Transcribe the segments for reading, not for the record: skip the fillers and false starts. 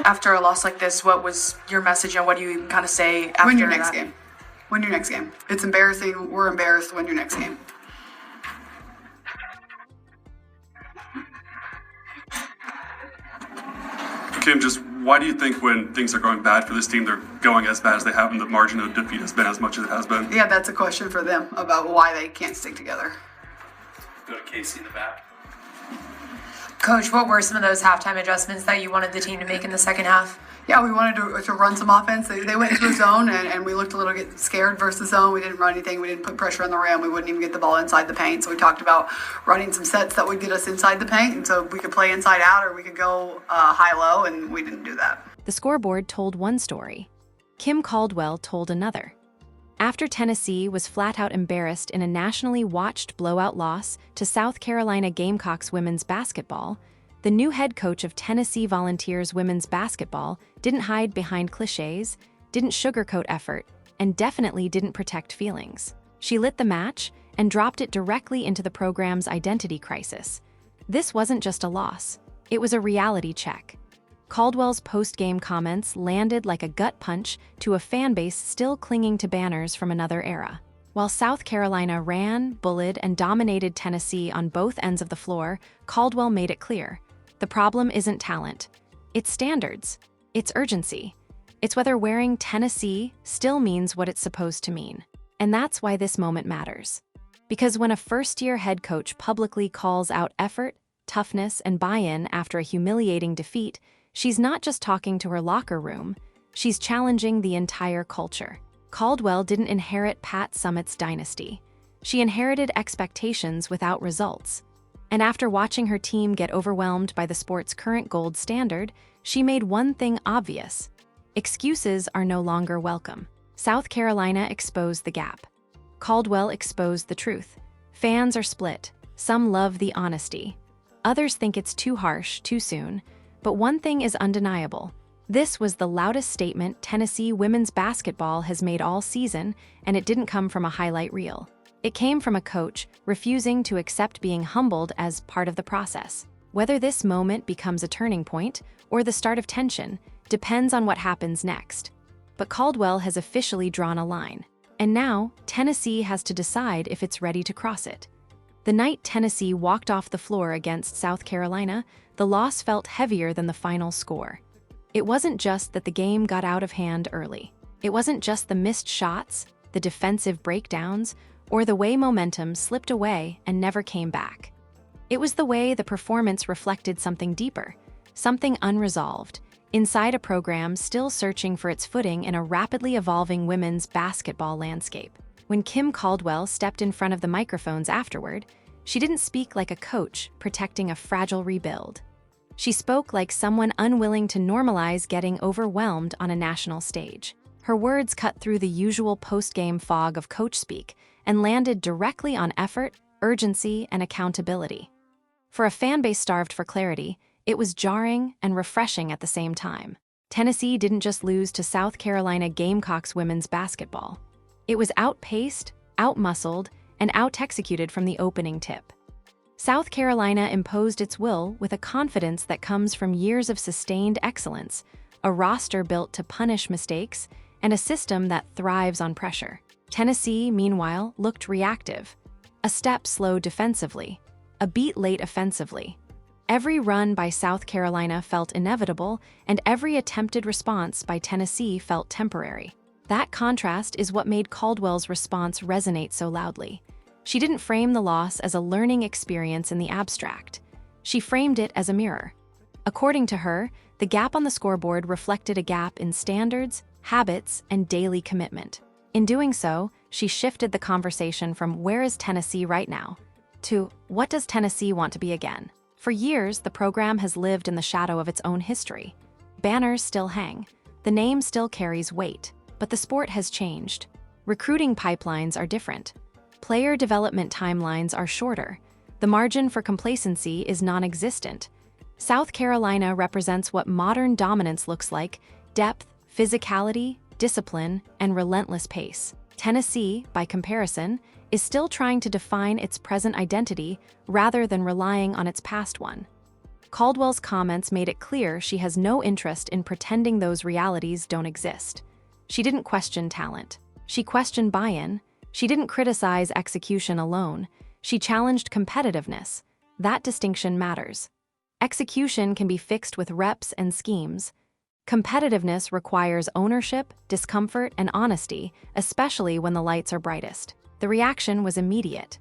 After a loss like this, what was your message and what do you kind of say after Win your next that? game. Win your next game. It's embarrassing. We're embarrassed. Win your next game. Kim, just why do you think when things are going bad for this team, they're going as bad as they have and the margin of defeat has been as much as it has been? Yeah, that's a question for them about why they can't stick together. Go to Casey in the back. Coach, what were some of those halftime adjustments that you wanted the team to make in the second half? Yeah, we wanted to run some offense. They went into a zone, and we looked a little bit scared versus zone. We didn't run anything. We didn't put pressure on the rim. We wouldn't even get the ball inside the paint. So we talked about running some sets that would get us inside the paint, and so we could play inside out or we could go high-low, and we didn't do that. The scoreboard told one story. Kim Caldwell told another. After Tennessee was flat-out embarrassed in a nationally watched blowout loss to South Carolina Gamecocks women's basketball, the new head coach of Tennessee Volunteers women's basketball didn't hide behind cliches, didn't sugarcoat effort, and definitely didn't protect feelings. She lit the match and dropped it directly into the program's identity crisis. This wasn't just a loss, it was a reality check. Caldwell's post-game comments landed like a gut punch to a fan base still clinging to banners from another era. While South Carolina ran, bullied, and dominated Tennessee on both ends of the floor, Caldwell made it clear. The problem isn't talent. It's standards. It's urgency. It's whether wearing Tennessee still means what it's supposed to mean. And that's why this moment matters. Because when a first-year head coach publicly calls out effort, toughness, and buy-in after a humiliating defeat, she's not just talking to her locker room, she's challenging the entire culture. Caldwell didn't inherit Pat Summitt's dynasty. She inherited expectations without results. And after watching her team get overwhelmed by the sport's current gold standard, she made one thing obvious. Excuses are no longer welcome. South Carolina exposed the gap. Caldwell exposed the truth. Fans are split. Some love the honesty. Others think it's too harsh, too soon. But one thing is undeniable. This was the loudest statement Tennessee women's basketball has made all season, and it didn't come from a highlight reel. It came from a coach refusing to accept being humbled as part of the process. Whether this moment becomes a turning point or the start of tension depends on what happens next. But Caldwell has officially drawn a line. And now, Tennessee has to decide if it's ready to cross it. The night Tennessee walked off the floor against South Carolina, the loss felt heavier than the final score. It wasn't just that the game got out of hand early. It wasn't just the missed shots, the defensive breakdowns, or the way momentum slipped away and never came back. It was the way the performance reflected something deeper, something unresolved, inside a program still searching for its footing in a rapidly evolving women's basketball landscape. When Kim Caldwell stepped in front of the microphones afterward, she didn't speak like a coach protecting a fragile rebuild. She spoke like someone unwilling to normalize getting overwhelmed on a national stage. Her words cut through the usual post-game fog of coach speak and landed directly on effort, urgency, and accountability. For a fan base starved for clarity, it was jarring and refreshing at the same time. Tennessee didn't just lose to South Carolina Gamecocks women's basketball. It was outpaced, outmuscled, and out-executed from the opening tip. South Carolina imposed its will with a confidence that comes from years of sustained excellence, a roster built to punish mistakes, and a system that thrives on pressure. Tennessee, meanwhile, looked reactive. A step slow defensively, a beat late offensively. Every run by South Carolina felt inevitable, and every attempted response by Tennessee felt temporary. That contrast is what made Caldwell's response resonate so loudly. She didn't frame the loss as a learning experience in the abstract. She framed it as a mirror. According to her, the gap on the scoreboard reflected a gap in standards, habits, and daily commitment. In doing so, she shifted the conversation from "where is Tennessee right now?" to "what does Tennessee want to be again?" For years, the program has lived in the shadow of its own history. Banners still hang. The name still carries weight. But the sport has changed. Recruiting pipelines are different. Player development timelines are shorter. The margin for complacency is non-existent. South Carolina represents what modern dominance looks like: depth, physicality, discipline, and relentless pace. Tennessee, by comparison, is still trying to define its present identity rather than relying on its past one. Caldwell's comments made it clear she has no interest in pretending those realities don't exist. She didn't question talent. She questioned buy-in. She didn't criticize execution alone. She challenged competitiveness. That distinction matters. Execution can be fixed with reps and schemes. Competitiveness requires ownership, discomfort, and honesty, especially when the lights are brightest. The reaction was immediate.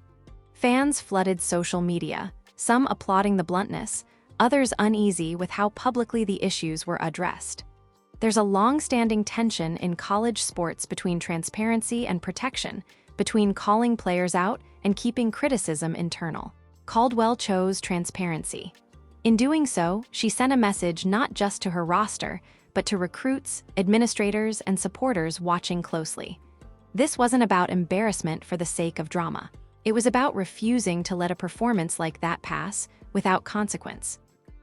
Fans flooded social media, some applauding the bluntness, others uneasy with how publicly the issues were addressed. There's a long-standing tension in college sports between transparency and protection, between calling players out and keeping criticism internal. Caldwell chose transparency. In doing so, she sent a message not just to her roster, but to recruits, administrators, and supporters watching closely. This wasn't about embarrassment for the sake of drama. It was about refusing to let a performance like that pass without consequence.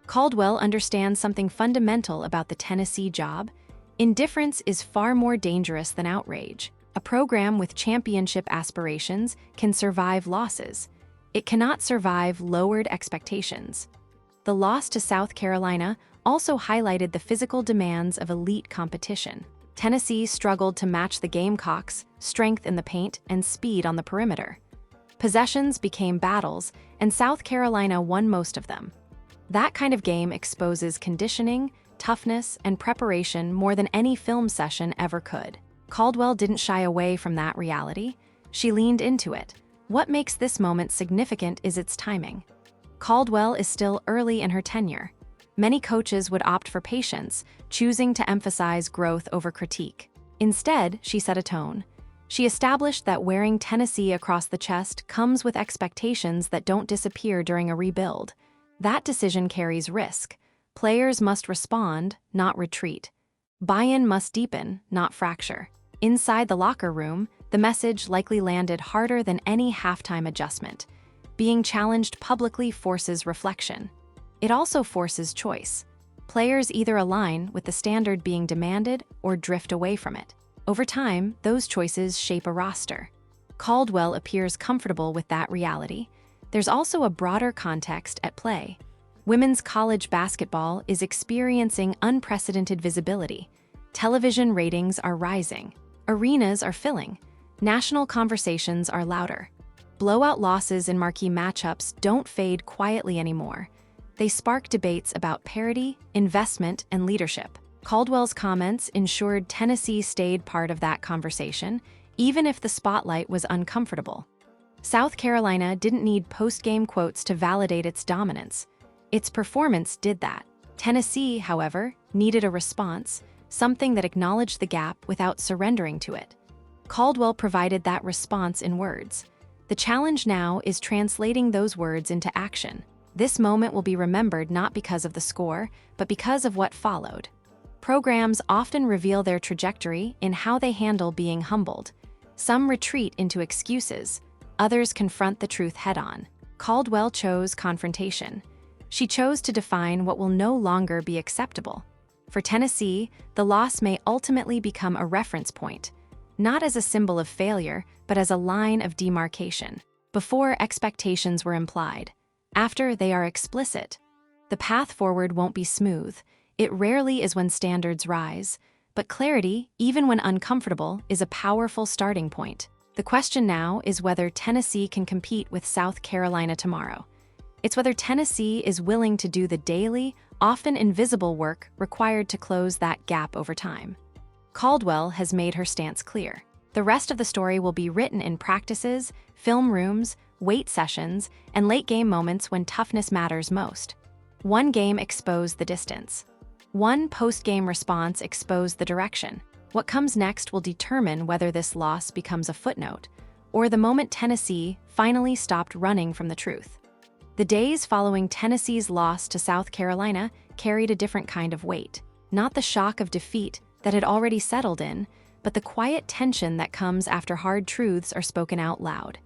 Caldwell understands something fundamental about the Tennessee job. Indifference is far more dangerous than outrage. A program with championship aspirations can survive losses. It cannot survive lowered expectations. The loss to South Carolina also highlighted the physical demands of elite competition. Tennessee struggled to match the Gamecocks' strength in the paint and speed on the perimeter. Possessions became battles, and South Carolina won most of them. That kind of game exposes conditioning, toughness, and preparation more than any film session ever could. Caldwell didn't shy away from that reality. She leaned into it. What makes this moment significant is its timing. Caldwell is still early in her tenure. Many coaches would opt for patience, choosing to emphasize growth over critique. Instead, she set a tone. She established that wearing Tennessee across the chest comes with expectations that don't disappear during a rebuild. That decision carries risk. Players must respond, not retreat. Buy-in must deepen, not fracture. Inside the locker room, the message likely landed harder than any halftime adjustment. Being challenged publicly forces reflection. It also forces choice. Players either align with the standard being demanded or drift away from it. Over time, those choices shape a roster. Caldwell appears comfortable with that reality. There's also a broader context at play. Women's college basketball is experiencing unprecedented visibility. Television ratings are rising. Arenas are filling. National conversations are louder. Blowout losses in marquee matchups don't fade quietly anymore. They spark debates about parity, investment, and leadership. Caldwell's comments ensured Tennessee stayed part of that conversation, even if the spotlight was uncomfortable. South Carolina didn't need post-game quotes to validate its dominance. Its performance did that. Tennessee, however, needed a response, something that acknowledged the gap without surrendering to it. Caldwell provided that response in words. The challenge now is translating those words into action. This moment will be remembered not because of the score, but because of what followed. Programs often reveal their trajectory in how they handle being humbled. Some retreat into excuses, others confront the truth head-on. Caldwell chose confrontation. She chose to define what will no longer be acceptable. For Tennessee, the loss may ultimately become a reference point, not as a symbol of failure, but as a line of demarcation. Before, expectations were implied. After, they are explicit. The path forward won't be smooth. It rarely is when standards rise. But clarity, even when uncomfortable, is a powerful starting point. The question now is whether Tennessee can compete with South Carolina tomorrow. It's whether Tennessee is willing to do the daily, often invisible work required to close that gap over time. Caldwell has made her stance clear. The rest of the story will be written in practices, film rooms, weight sessions, and late-game moments when toughness matters most. One game exposed the distance. One post-game response exposed the direction. What comes next will determine whether this loss becomes a footnote, or the moment Tennessee finally stopped running from the truth. The days following Tennessee's loss to South Carolina carried a different kind of weight. Not the shock of defeat that had already settled in, but the quiet tension that comes after hard truths are spoken out loud.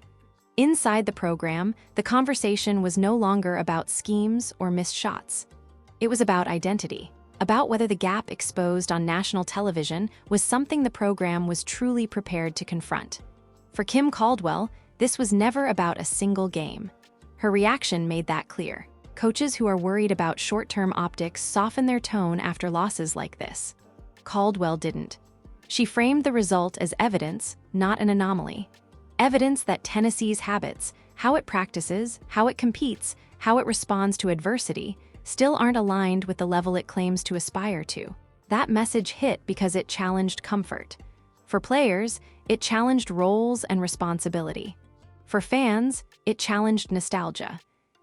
Inside the program, the conversation was no longer about schemes or missed shots. It was about identity, about whether the gap exposed on national television was something the program was truly prepared to confront. For Kim Caldwell, this was never about a single game. Her reaction made that clear. Coaches who are worried about short-term optics soften their tone after losses like this. Caldwell didn't. She framed the result as evidence, not an anomaly. Evidence that Tennessee's habits, how it practices, how it competes, how it responds to adversity, still aren't aligned with the level it claims to aspire to. That message hit because it challenged comfort. For players, it challenged roles and responsibility. For fans, it challenged nostalgia.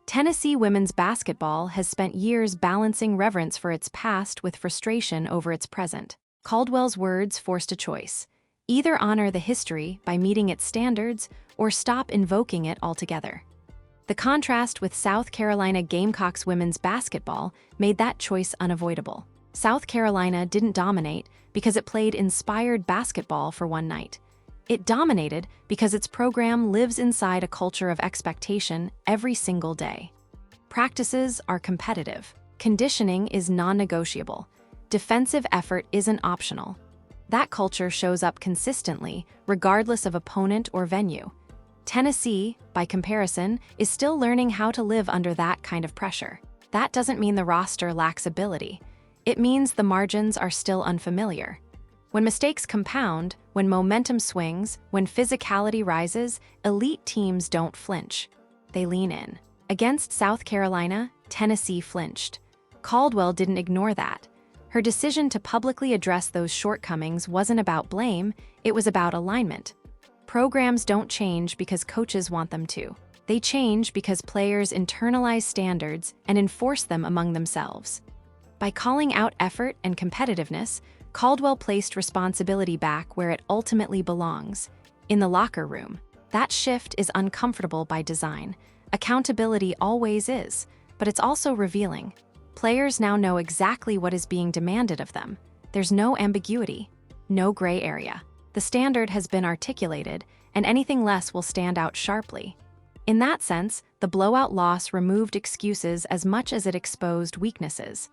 Tennessee women's basketball has spent years balancing reverence for its past with frustration over its present. Caldwell's words forced a choice. Either honor the history by meeting its standards or stop invoking it altogether. The contrast with South Carolina Gamecocks women's basketball made that choice unavoidable. South Carolina didn't dominate because it played inspired basketball for one night. It dominated because its program lives inside a culture of expectation every single day. Practices are competitive. Conditioning is non-negotiable. Defensive effort isn't optional. That culture shows up consistently, regardless of opponent or venue. Tennessee, by comparison, is still learning how to live under that kind of pressure. That doesn't mean the roster lacks ability. It means the margins are still unfamiliar. When mistakes compound, when momentum swings, when physicality rises, elite teams don't flinch. They lean in. Against South Carolina, Tennessee flinched. Caldwell didn't ignore that. Her decision to publicly address those shortcomings wasn't about blame, it was about alignment. Programs don't change because coaches want them to. They change because players internalize standards and enforce them among themselves. By calling out effort and competitiveness, Caldwell placed responsibility back where it ultimately belongs, in the locker room. That shift is uncomfortable by design. Accountability always is, but it's also revealing. Players now know exactly what is being demanded of them. There's no ambiguity, no gray area. The standard has been articulated, and anything less will stand out sharply. In that sense, the blowout loss removed excuses as much as it exposed weaknesses.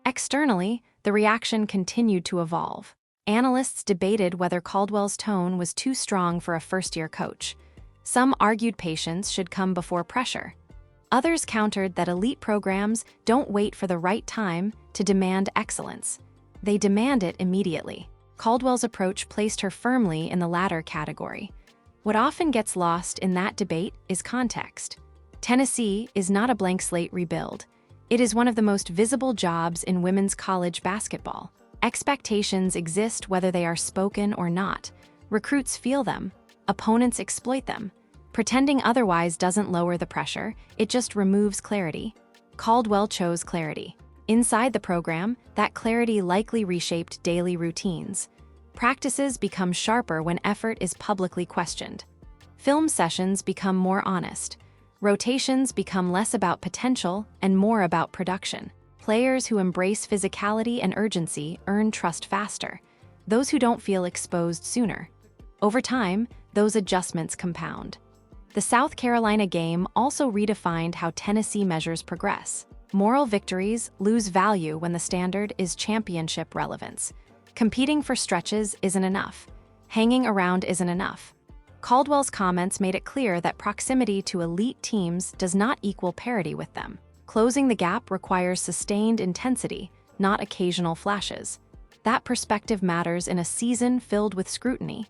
Externally, the reaction continued to evolve. Analysts debated whether Caldwell's tone was too strong for a first-year coach. Some argued patience should come before pressure. Others countered that elite programs don't wait for the right time to demand excellence. They demand it immediately. Caldwell's approach placed her firmly in the latter category. What often gets lost in that debate is context. Tennessee is not a blank slate rebuild. It is one of the most visible jobs in women's college basketball. Expectations exist whether they are spoken or not. Recruits feel them. Opponents exploit them. Pretending otherwise doesn't lower the pressure, it just removes clarity. Caldwell chose clarity. Inside the program, that clarity likely reshaped daily routines. Practices become sharper when effort is publicly questioned. Film sessions become more honest. Rotations become less about potential and more about production. Players who embrace physicality and urgency earn trust faster. Those who don't feel exposed sooner. Over time, those adjustments compound. The South Carolina game also redefined how Tennessee measures progress. Moral victories lose value when the standard is championship relevance. Competing for stretches isn't enough. Hanging around isn't enough. Caldwell's comments made it clear that proximity to elite teams does not equal parity with them. Closing the gap requires sustained intensity, not occasional flashes. That perspective matters in a season filled with scrutiny.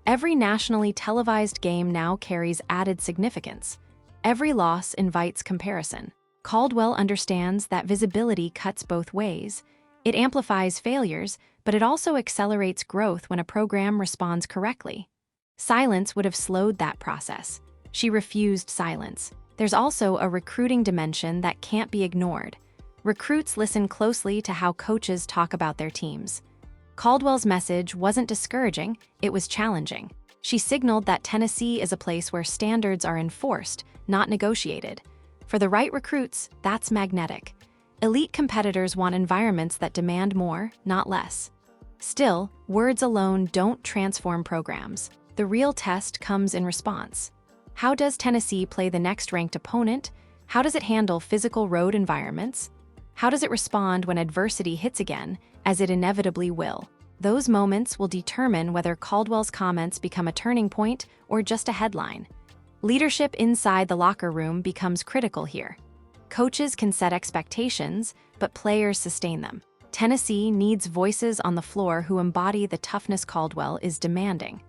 Every nationally televised game now carries added significance. Every loss invites comparison. Caldwell understands that visibility cuts both ways. It amplifies failures, but it also accelerates growth when a program responds correctly. Silence would have slowed that process. She refused silence. There's also a recruiting dimension that can't be ignored. Recruits listen closely to how coaches talk about their teams. Caldwell's message wasn't discouraging, it was challenging. She signaled that Tennessee is a place where standards are enforced, not negotiated. For the right recruits, that's magnetic. Elite competitors want environments that demand more, not less. Still, words alone don't transform programs. The real test comes in response. How does Tennessee play the next ranked opponent? How does it handle physical road environments? How does it respond when adversity hits again, as it inevitably will? Those moments will determine whether Caldwell's comments become a turning point or just a headline. Leadership inside the locker room becomes critical here. Coaches can set expectations, but players sustain them. Tennessee needs voices on the floor who embody the toughness Caldwell is demanding.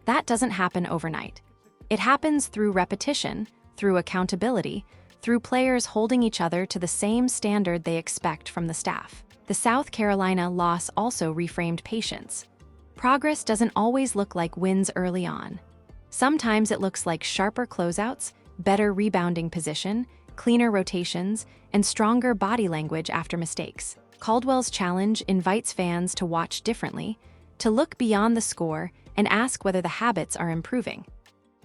That doesn't happen overnight. It happens through repetition, through accountability, through players holding each other to the same standard they expect from the staff. The South Carolina loss also reframed patience. Progress doesn't always look like wins early on. Sometimes it looks like sharper closeouts, better rebounding position, cleaner rotations, and stronger body language after mistakes. Caldwell's challenge invites fans to watch differently, to look beyond the score and ask whether the habits are improving.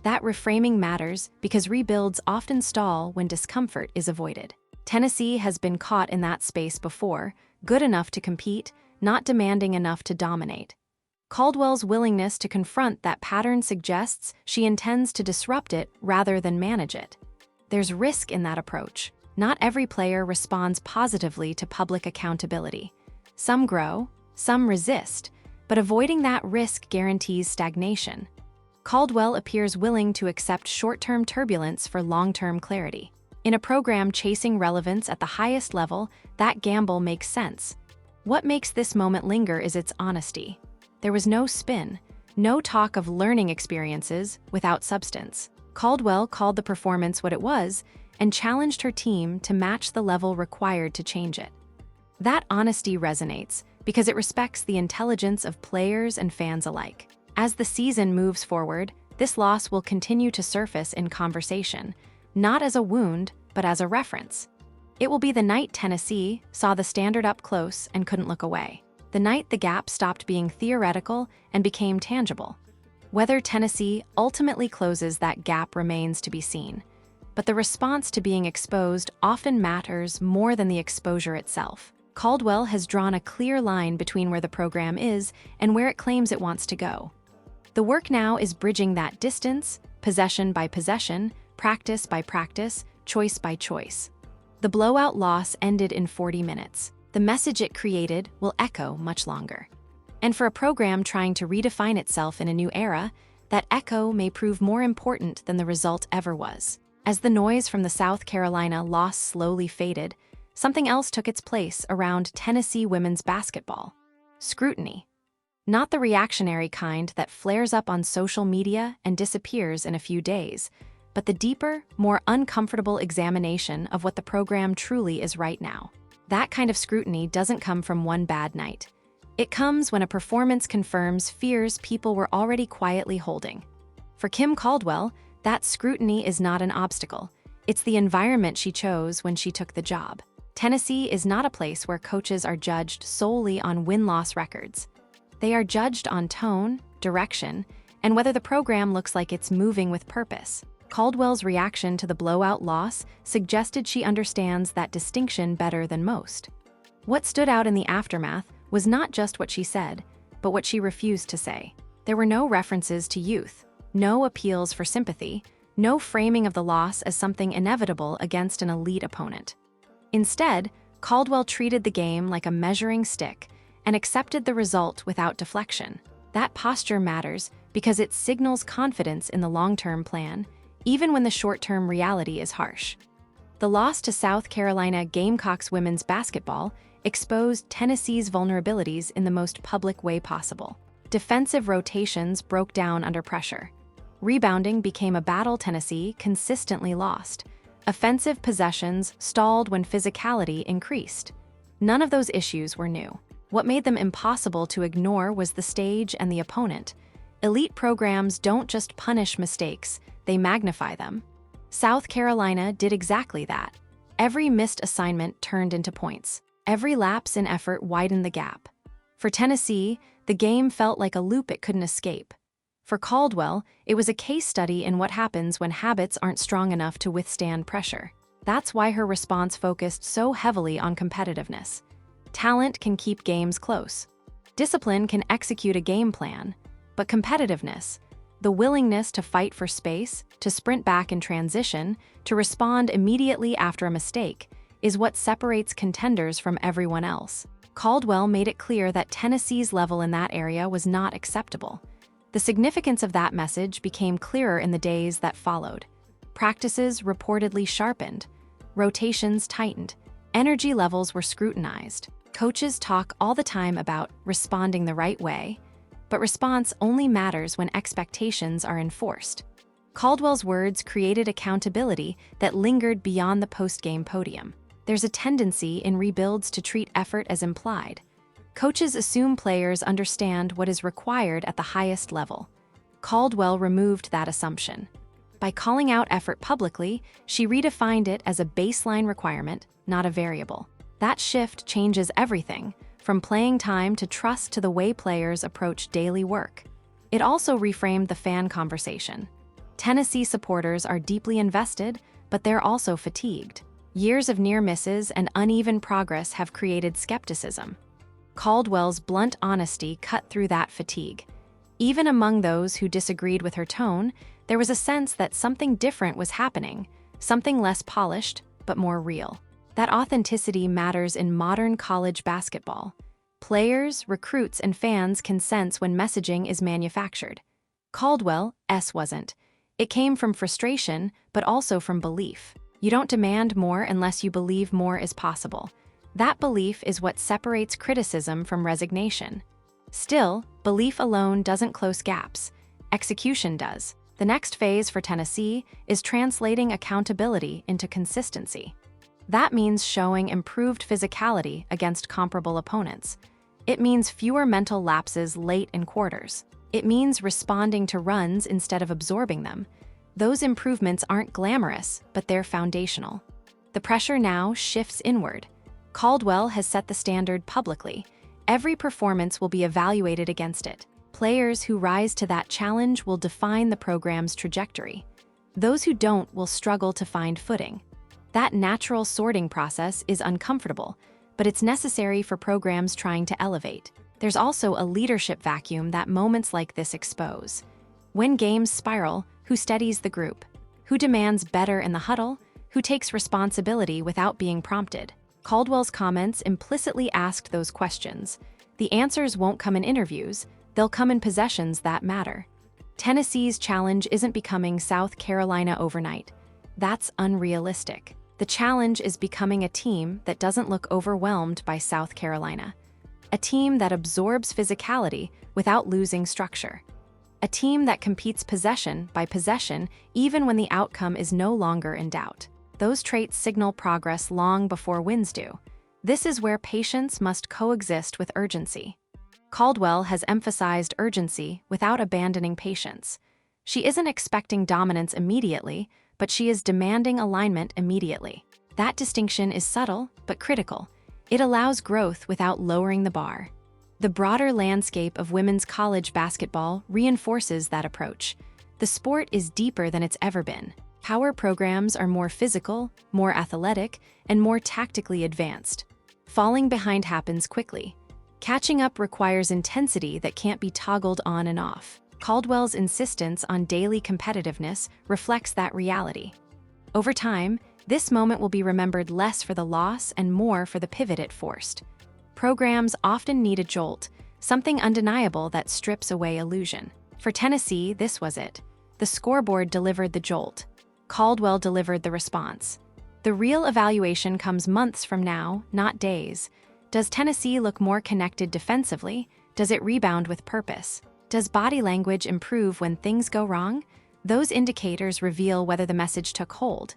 That reframing matters because rebuilds often stall when discomfort is avoided. Tennessee has been caught in that space before, good enough to compete, not demanding enough to dominate. Caldwell's willingness to confront that pattern suggests she intends to disrupt it rather than manage it. There's risk in that approach. Not every player responds positively to public accountability. Some grow, some resist, but avoiding that risk guarantees stagnation. Caldwell appears willing to accept short-term turbulence for long-term clarity. In a program chasing relevance at the highest level, that gamble makes sense. What makes this moment linger is its honesty. There was no spin, no talk of learning experiences without substance. Caldwell called the performance what it was and challenged her team to match the level required to change it. That honesty resonates because it respects the intelligence of players and fans alike. As the season moves forward, this loss will continue to surface in conversation, not as a wound, but as a reference. It will be the night Tennessee saw the standard up close and couldn't look away. The night the gap stopped being theoretical and became tangible. Whether Tennessee ultimately closes that gap remains to be seen. But the response to being exposed often matters more than the exposure itself. Caldwell has drawn a clear line between where the program is and where it claims it wants to go. The work now is bridging that distance, possession by possession, practice by practice, choice by choice. The blowout loss ended in 40 minutes. The message it created will echo much longer. And for a program trying to redefine itself in a new era, that echo may prove more important than the result ever was. As the noise from the South Carolina loss slowly faded, something else took its place around Tennessee women's basketball. Scrutiny. Not the reactionary kind that flares up on social media and disappears in a few days, but the deeper, more uncomfortable examination of what the program truly is right now. That kind of scrutiny doesn't come from one bad night. It comes when a performance confirms fears people were already quietly holding. For Kim Caldwell, that scrutiny is not an obstacle. It's the environment she chose when she took the job. Tennessee is not a place where coaches are judged solely on win-loss records. They are judged on tone, direction, and whether the program looks like it's moving with purpose. Caldwell's reaction to the blowout loss suggested she understands that distinction better than most. What stood out in the aftermath was not just what she said, but what she refused to say. There were no references to youth, no appeals for sympathy, no framing of the loss as something inevitable against an elite opponent. Instead, Caldwell treated the game like a measuring stick and accepted the result without deflection. That posture matters because it signals confidence in the long-term plan, even when the short-term reality is harsh. The loss to South Carolina Gamecocks women's basketball exposed Tennessee's vulnerabilities in the most public way possible. Defensive rotations broke down under pressure. Rebounding became a battle Tennessee consistently lost. Offensive possessions stalled when physicality increased. None of those issues were new. What made them impossible to ignore was the stage and the opponent. Elite programs don't just punish mistakes, they magnify them. South Carolina did exactly that. Every missed assignment turned into points. Every lapse in effort widened the gap. For Tennessee, the game felt like a loop it couldn't escape. For Caldwell, it was a case study in what happens when habits aren't strong enough to withstand pressure. That's why her response focused so heavily on competitiveness. Talent can keep games close. Discipline can execute a game plan. But competitiveness, the willingness to fight for space, to sprint back in transition, to respond immediately after a mistake, is what separates contenders from everyone else. Caldwell made it clear that Tennessee's level in that area was not acceptable. The significance of that message became clearer in the days that followed. Practices reportedly sharpened. rotations tightened, energy levels were scrutinized. Coaches talk all the time about responding the right way, but response only matters when expectations are enforced. Caldwell's words created accountability that lingered beyond the post-game podium. There's a tendency in rebuilds to treat effort as implied. Coaches assume players understand what is required at the highest level. Caldwell removed that assumption. By calling out effort publicly, she redefined it as a baseline requirement, not a variable. That shift changes everything, from playing time to trust to the way players approach daily work. It also reframed the fan conversation. Tennessee supporters are deeply invested, but they're also fatigued. Years of near misses and uneven progress have created skepticism. Caldwell's blunt honesty cut through that fatigue. Even among those who disagreed with her tone, there was a sense that something different was happening, something less polished, but more real. That authenticity matters in modern college basketball. Players, recruits, and fans can sense when messaging is manufactured. Caldwell's wasn't. It came from frustration, but also from belief. You don't demand more unless you believe more is possible. That belief is what separates criticism from resignation. Still, belief alone doesn't close gaps. Execution does. The next phase for Tennessee is translating accountability into consistency. That means showing improved physicality against comparable opponents. It means fewer mental lapses late in quarters. It means responding to runs instead of absorbing them. Those improvements aren't glamorous, but they're foundational. The pressure now shifts inward. Caldwell has set the standard publicly. Every performance will be evaluated against it. Players who rise to that challenge will define the program's trajectory. Those who don't will struggle to find footing. That natural sorting process is uncomfortable, but it's necessary for programs trying to elevate. There's also a leadership vacuum that moments like this expose. When games spiral, who steadies the group? Who demands better in the huddle? Who takes responsibility without being prompted? Caldwell's comments implicitly asked those questions. The answers won't come in interviews, they'll come in possessions that matter. Tennessee's challenge isn't becoming South Carolina overnight. That's unrealistic. The challenge is becoming a team that doesn't look overwhelmed by South Carolina. A team that absorbs physicality without losing structure. A team that competes possession by possession even when the outcome is no longer in doubt. Those traits signal progress long before wins do. This is where patience must coexist with urgency. Caldwell has emphasized urgency without abandoning patience. She isn't expecting dominance immediately, but she is demanding alignment immediately. That distinction is subtle, but critical. It allows growth without lowering the bar. The broader landscape of women's college basketball reinforces that approach. The sport is deeper than it's ever been. Power programs are more physical, more athletic, and more tactically advanced. Falling behind happens quickly. Catching up requires intensity that can't be toggled on and off. Caldwell's insistence on daily competitiveness reflects that reality. Over time, this moment will be remembered less for the loss and more for the pivot it forced. Programs often need a jolt, something undeniable that strips away illusion. For Tennessee, this was it. The scoreboard delivered the jolt. Caldwell delivered the response. The real evaluation comes months from now, not days. Does Tennessee look more connected defensively? Does it rebound with purpose? Does body language improve when things go wrong? Those indicators reveal whether the message took hold.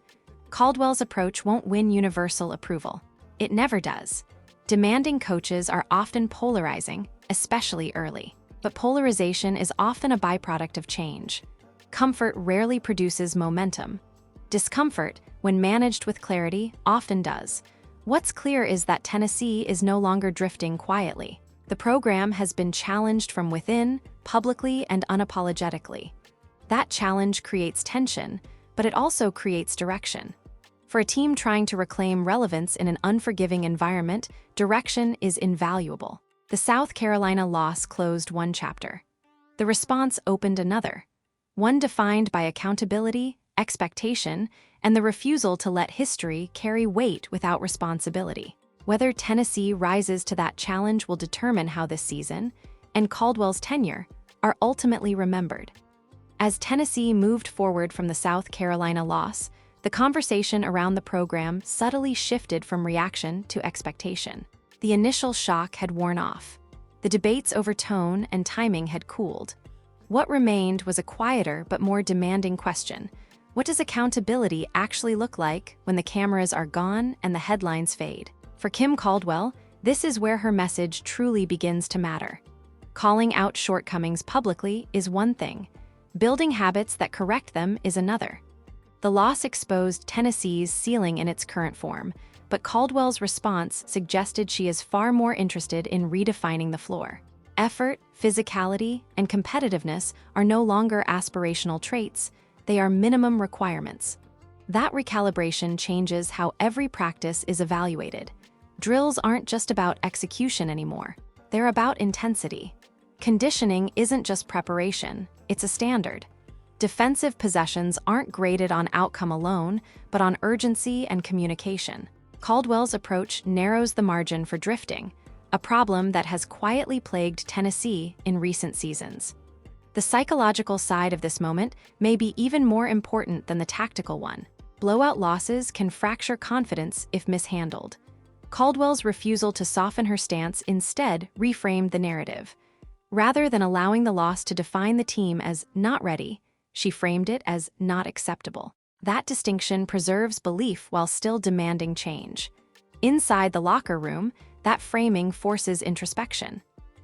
Caldwell's approach won't win universal approval. It never does. Demanding coaches are often polarizing, especially early. But polarization is often a byproduct of change. Comfort rarely produces momentum. Discomfort, when managed with clarity, often does. What's clear is that Tennessee is no longer drifting quietly. The program has been challenged from within, publicly and unapologetically. That challenge creates tension, but it also creates direction. For a team trying to reclaim relevance in an unforgiving environment, direction is invaluable. The South Carolina loss closed one chapter. The response opened another, one defined by accountability, expectation, and the refusal to let history carry weight without responsibility. Whether Tennessee rises to that challenge will determine how this season, and Caldwell's tenure, are ultimately remembered. As Tennessee moved forward from the South Carolina loss, The conversation around the program subtly shifted from reaction to expectation. The initial shock had worn off. The debates over tone and timing had cooled. What remained was a quieter but more demanding question. What does accountability actually look like when the cameras are gone and the headlines fade? For Kim Caldwell, this is where her message truly begins to matter. Calling out shortcomings publicly is one thing. Building habits that correct them is another. The loss exposed Tennessee's ceiling in its current form, but Caldwell's response suggested she is far more interested in redefining the floor. Effort, physicality, and competitiveness are no longer aspirational traits, they are minimum requirements. That recalibration changes how every practice is evaluated. Drills aren't just about execution anymore, they're about intensity. Conditioning isn't just preparation, it's a standard. Defensive possessions aren't graded on outcome alone, but on urgency and communication. Caldwell's approach narrows the margin for drifting, a problem that has quietly plagued Tennessee in recent seasons. The psychological side of this moment may be even more important than the tactical one. Blowout losses can fracture confidence if mishandled. Caldwell's refusal to soften her stance instead reframed the narrative. Rather than allowing the loss to define the team as not ready, she framed it as not acceptable. That distinction preserves belief while still demanding change. Inside the locker room, that framing forces introspection.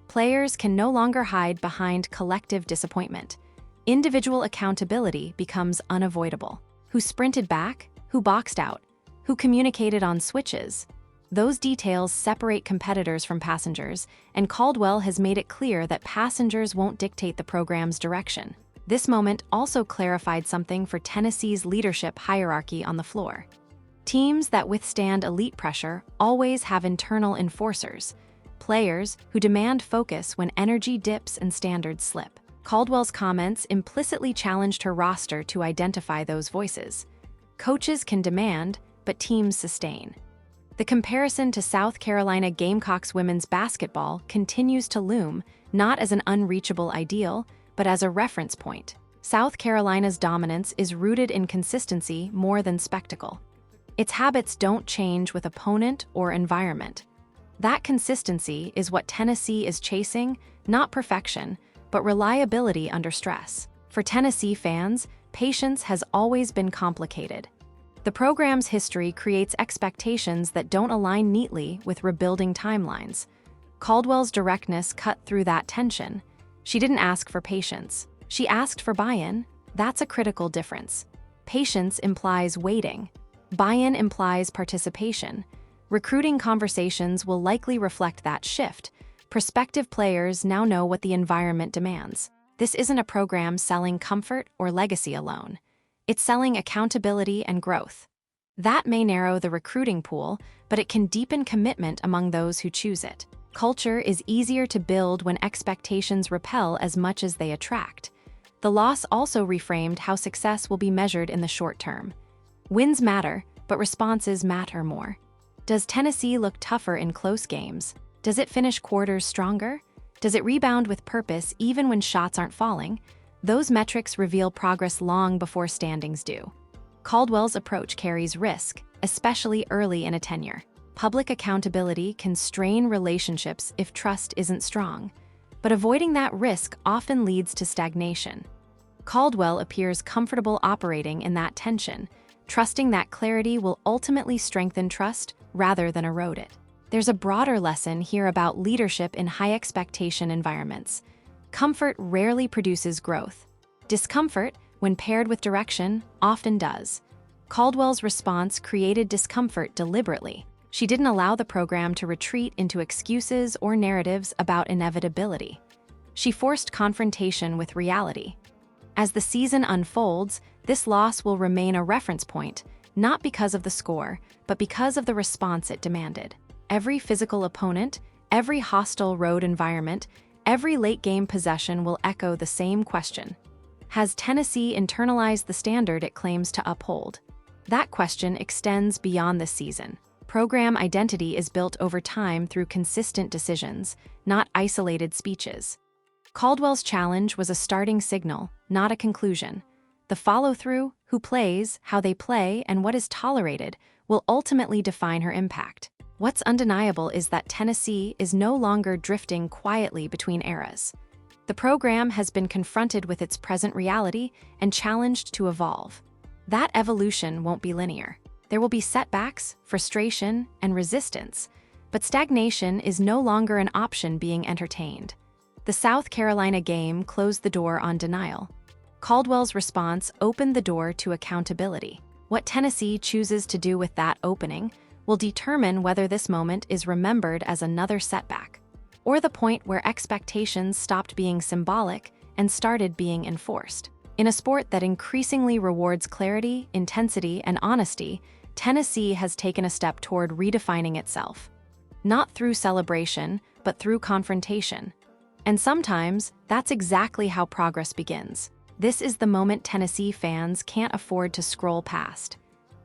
Players can no longer hide behind collective disappointment. Individual accountability becomes unavoidable. Who sprinted back? Who boxed out? Who communicated on switches? Those details separate competitors from passengers, and Caldwell has made it clear that passengers won't dictate the program's direction. This moment also clarified something for Tennessee's leadership hierarchy on the floor. Teams that withstand elite pressure always have internal enforcers, players who demand focus when energy dips and standards slip. Caldwell's comments implicitly challenged her roster to identify those voices. Coaches can demand, but teams sustain. The comparison to South Carolina Gamecocks women's basketball continues to loom, not as an unreachable ideal, but as a reference point. South Carolina's dominance is rooted in consistency more than spectacle. Its habits don't change with opponent or environment. That consistency is what Tennessee is chasing, not perfection, but reliability under stress. For Tennessee fans, patience has always been complicated. The program's history creates expectations that don't align neatly with rebuilding timelines. Caldwell's directness cut through that tension. She didn't ask for patience. She asked for buy-in. That's a critical difference. Patience implies waiting. Buy-in implies participation. Recruiting conversations will likely reflect that shift. Prospective players now know what the environment demands. This isn't a program selling comfort or legacy alone. It's selling accountability and growth. That may narrow the recruiting pool, but it can deepen commitment among those who choose it. Culture is easier to build when expectations repel as much as they attract. The loss also reframed how success will be measured in the short term. Wins matter, but responses matter more. Does Tennessee look tougher in close games? Does it finish quarters stronger? Does it rebound with purpose even when shots aren't falling? Those metrics reveal progress long before standings do. Caldwell's approach carries risk, especially early in a tenure. Public accountability can strain relationships if trust isn't strong, but avoiding that risk often leads to stagnation. Caldwell appears comfortable operating in that tension, trusting that clarity will ultimately strengthen trust rather than erode it. There's a broader lesson here about leadership in high-expectation environments. Comfort rarely produces growth. Discomfort, when paired with direction, often does. Caldwell's response created discomfort deliberately. She didn't allow the program to retreat into excuses or narratives about inevitability. She forced confrontation with reality. As the season unfolds, this loss will remain a reference point, not because of the score, but because of the response it demanded. Every physical opponent, every hostile road environment, every late-game possession will echo the same question. Has Tennessee internalized the standard it claims to uphold? That question extends beyond this season. Program identity is built over time through consistent decisions, not isolated speeches. Caldwell's challenge was a starting signal, not a conclusion. The follow-through, who plays, how they play, and what is tolerated will ultimately define her impact. What's undeniable is that Tennessee is no longer drifting quietly between eras. The program has been confronted with its present reality and challenged to evolve. That evolution won't be linear. There will be setbacks, frustration, and resistance, but stagnation is no longer an option being entertained. The South Carolina game closed the door on denial. Caldwell's response opened the door to accountability. What Tennessee chooses to do with that opening will determine whether this moment is remembered as another setback, or the point where expectations stopped being symbolic and started being enforced. In a sport that increasingly rewards clarity, intensity, and honesty, Tennessee has taken a step toward redefining itself. Not through celebration, but through confrontation. And sometimes, that's exactly how progress begins. This is the moment Tennessee fans can't afford to scroll past.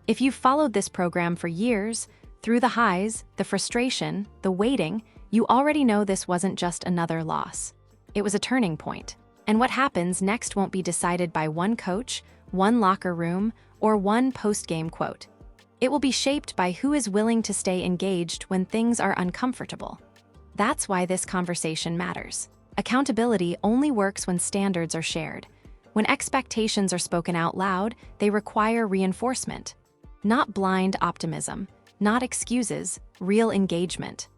If you've followed this program for years, through the highs, the frustration, the waiting, you already know this wasn't just another loss. It was a turning point. And what happens next won't be decided by one coach, one locker room, or one post-game quote. It will be shaped by who is willing to stay engaged when things are uncomfortable. That's why this conversation matters. Accountability only works when standards are shared. When expectations are spoken out loud, they require reinforcement. Not blind optimism, not excuses, real engagement.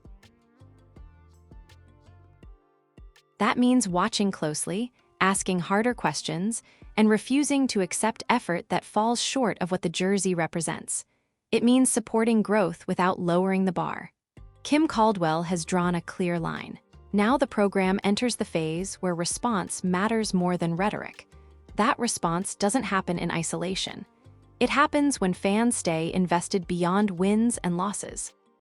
That means watching closely, asking harder questions, and refusing to accept effort that falls short of what the jersey represents. It means supporting growth without lowering the bar. Kim Caldwell has drawn a clear line. Now the program enters the phase where response matters more than rhetoric. That response doesn't happen in isolation. It happens when fans stay invested beyond wins and losses.